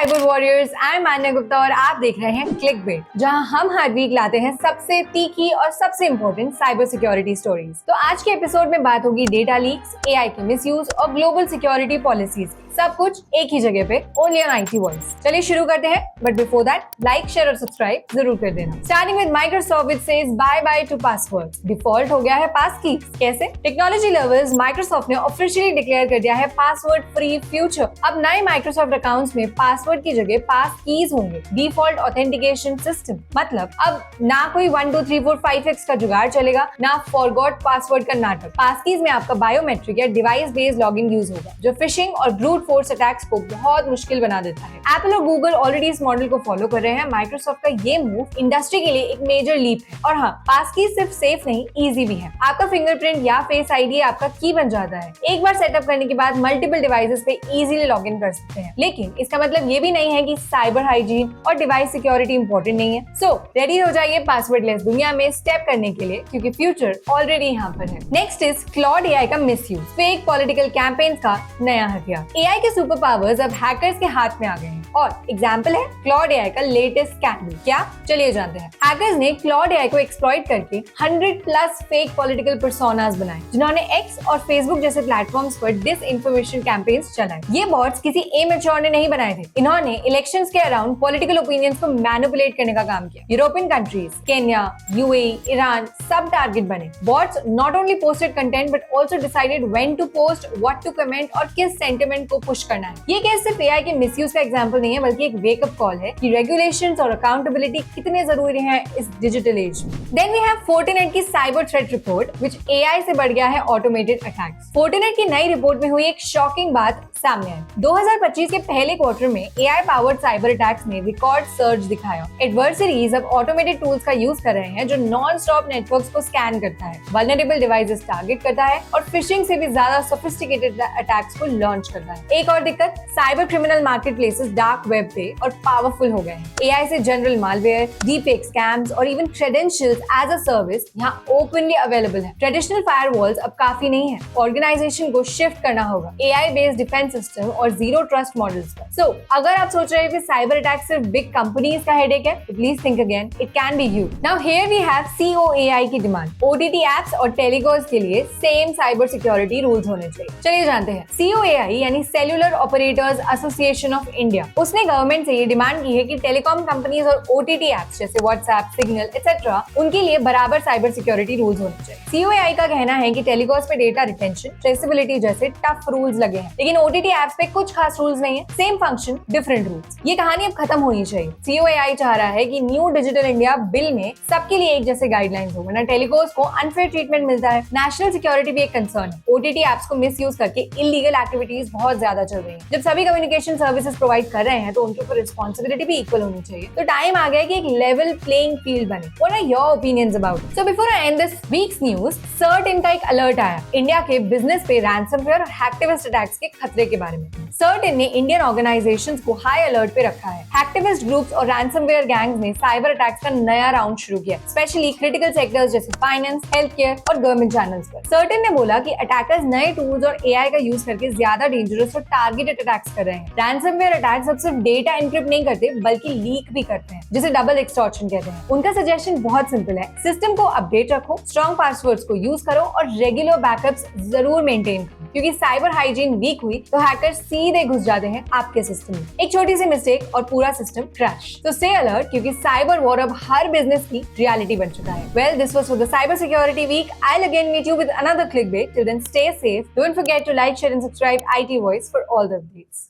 Cyber warriors, I am मान्या गुप्ता और आप देख रहे हैं क्लिकबेट, जहां हम हर वीक लाते हैं सबसे तीखी और सबसे इंपॉर्टेंट साइबर सिक्योरिटी स्टोरीज। तो आज के एपिसोड में बात होगी डेटा लीक्स, एआई के मिसयूज और ग्लोबल सिक्योरिटी पॉलिसीज की। सब कुछ एक ही जगह पे, ओनली ऑन IT वॉइस। चलिए शुरू करते हैं, but before that like, share और सब्सक्राइब जरूर कर देना। Starting with Microsoft which says bye bye to password. Default हो गया है पास की। कैसे? टेक्नोलॉजी लवर्स, माइक्रोसॉफ्ट ने ऑफिशियली डिक्लेयर कर दिया है पासवर्ड फ्री फ्यूचर। अब नए माइक्रोसॉफ्ट अकाउंट्स में पासवर्ड की जगह पास कीज होंगे, डिफॉल्ट ऑथेंटिकेशन सिस्टम। मतलब अब ना कोई 1 2 3 4 5x का जुगाड़ चलेगा, ना फॉरगॉट पासवर्ड का नाटक। पास कीज में आपका बायोमेट्रिक या डिवाइस बेस्ड लॉगिन यूज होगा, जो फिशिंग और ब्रूट फोर्स अटैक्स को बहुत मुश्किल बना देता है। एप्पल और गूगल ऑलरेडी इस मॉडल को फॉलो कर रहे हैं। माइक्रोसॉफ्ट का ये मूव इंडस्ट्री के लिए एक मेजर लीप है। और हाँ, पास की सिर्फ सेफ नहीं, इजी भी है। आपका फिंगरप्रिंट या फेस आईडी आपका की बन जाता है। एक बार सेटअप करने के बाद मल्टीपल डिवाइसेस पे इजीली लॉग इन कर सकते हैं। लेकिन इसका मतलब ये भी नहीं है कि साइबर हाइजीन और डिवाइस सिक्योरिटी इंपॉर्टेंट नहीं है। सो रेडी हो जाइए पासवर्डलेस दुनिया में स्टेप करने के लिए, क्योंकि फ्यूचर ऑलरेडी यहाँ पर है। नेक्स्ट इज क्लॉड एआई का मिसयूज, फेक पॉलिटिकल कैंपेन्स का नया हथियार। एआई के सुपर पावर्स अब हैकर्स के हाथ में आ गए हैं और एग्जांपल है क्लॉड एआई का लेटेस्ट स्कैंडल। क्या? चलिए जानते हैं। हैकर्स ने क्लॉड एआई को एक्सप्लॉइट करके 100+ फेक पॉलिटिकल पर्सोनास बनाए, जिन्होंने एक्स और फेसबुक जैसे प्लेटफॉर्म्स पर डिस इन्फॉर्मेशन कैंपेन्स चलाए। ये बॉट्स किसी इमेच्योर ने नहीं बनाए थे। इन्होंने इलेक्शंस के अराउंड पॉलिटिकल ओपिनियंस को मैनिपुलेट करने का काम किया। European countries, Kenya, UAE, Iran सब टारगेट बने। Bots not only posted content but also decided when to post, what to comment और किस सेंटिमेंट को पुश करना है। ये केस सिर्फ एआई के मिसयूज का एग्जांपल नहीं है, बल्कि एक वेकअप कॉल है कि रेगुलेशंस और अकाउंटेबिलिटी कितने जरूरी हैं इस डिजिटल एज में। देन वी हैव फोर्टिनेट की cyber threat report, which AI से बढ़ गया है ऑटोमेटेड अटैक्स। फोर्टिनेट की नई रिपोर्ट में हुई एक शॉकिंग बात सामने आई। 2025 के पहले क्वार्टर में एआई पावर्ड साइबर अटैक्स ने रिकॉर्ड सर्ज दिखाया। एडवर्सरीज अब ऑटोमेटेड टूल्स का यूज कर रहे हैं, जो नॉन स्टॉप नेटवर्क्स को स्कैन करता है, वल्नरेबल डिवाइसेस टारगेट करता है और फिशिंग से भी ज्यादा सोफिस्टिकेटेड अटैक्स को लॉन्च करता है। एक और दिक्कत, cyber criminal marketplaces dark web पे और पावरफुल हो गए हैं। एआई से जनरल मालवेयर, डीपफेक स्कैम्स और even credentials as a service यहाँ ओपनली अवेलेबल है। ट्रेडिशनल फायरवॉल्स अब काफी नहीं है, ऑर्गेनाइजेशन को शिफ्ट करना होगा एआई बेस्ड डिफेंस सिस्टम और जीरो ट्रस्ट मॉडल्स पर। सो अगर आप सोच रहे हैं कि साइबर अटैक सिर्फ बिग कंपनीज का हेडेक है, तो please think again, it can be you. Now here we have COAI की डिमांड। OTT एप्स और टेलीकॉम्स के लिए सेम साइबर सिक्योरिटी रूल्स होने चाहिए। चलिए जानते हैं। COAI यानी cellular operators association of India, उसने गवर्नमेंट से ये डिमांड की है कि टेलीकॉम कंपनीज और OTT एप्स जैसे व्हाट्सएप, सिग्नल एक्सेट्रा, उनके लिए बराबर साइबर सिक्योरिटी रूल्स होने चाहिए। COAI का कहना है कि टेलीकॉम्स पे डेटा रिटेंशन, ट्रेसेबिलिटी जैसे टफ रूल्स लगे हैं, लेकिन OTT एप्स पे कुछ खास रूल्स नहीं है। Same function, different rules. ये कहानी अब खत्म होनी चाहिए। COAI चाह रहा है कि न्यू डिजिटल इंडिया बिल में सबके लिए एक जैसे गाइडलाइंस हो, वरना टेलीकॉम्स को अनफेयर ट्रीटमेंट मिलता है। नेशनल सिक्योरिटी भी एक कंसर्न है। OTT एप्स को मिसयूज करके इलीगल एक्टिविटीज बहुत ज्यादा चल रही हैं। जब सभी कम्युनिकेशन सर्विसेज प्रोवाइड कर रहे हैं, तो उनके ऊपर रिस्पांसिबिलिटी भी इक्वल होनी चाहिए। तो टाइम आ गया कि एक लेवल प्लेइंग फील्ड बने। What are your opinions about it? So before I end this week's news, certain का एक अलर्ट आया इंडिया के बिजनेस पे रैंसमवेयर और हैकटिविस्ट अटैक्स के खतरे के बारे में। सर्टेन ने इंडियन ऑर्गेनाइजेशंस को हाई अलर्ट पे रखा है। हैकटिविस्ट ग्रुप्स और रैंसमवेयर गैंग्स ने साइबर अटैक्स का नया राउंड शुरू किया, स्पेशली क्रिटिकल सेक्टर्स जैसे फाइनेंस, हेल्थ केयर और गवर्नमेंट चैनल्स पर। सर्टेन ने बोला कि अटैकर्स नए टूल्स और एआई का यूज करके ज्यादा डेंजरस और टारगेटेड अटैक्स कर रहे हैं। रैंसमवेयर अटैक्स अब सिर्फ डेटा एन्क्रिप्ट नहीं करते, बल्कि लीक भी करते हैं, जिसे डबल एक्सटॉर्शन कहते हैं। उनका सजेशन बहुत सिंपल है, सिस्टम को अपडेट रखो, स्ट्रॉन्ग पासवर्ड्स को यूज करो और रेगुलर बैकअप्स जरूर मेंटेन करो, क्योंकि साइबर हाइजीन वीक हुई तो हैकर्स सीधे घुस जाते हैं आपके सिस्टम में। एक छोटी सी मिस्टेक और पूरा सिस्टम क्रैश। तो स्टे अलर्ट, क्योंकि साइबर वॉर अब हर बिजनेस की रियलिटी बन चुका है। Well, this was for the cyber security week. I'll again meet you with another clickbait. Till then, stay safe. Don't forget to like, share and subscribe IT Voice for all the updates.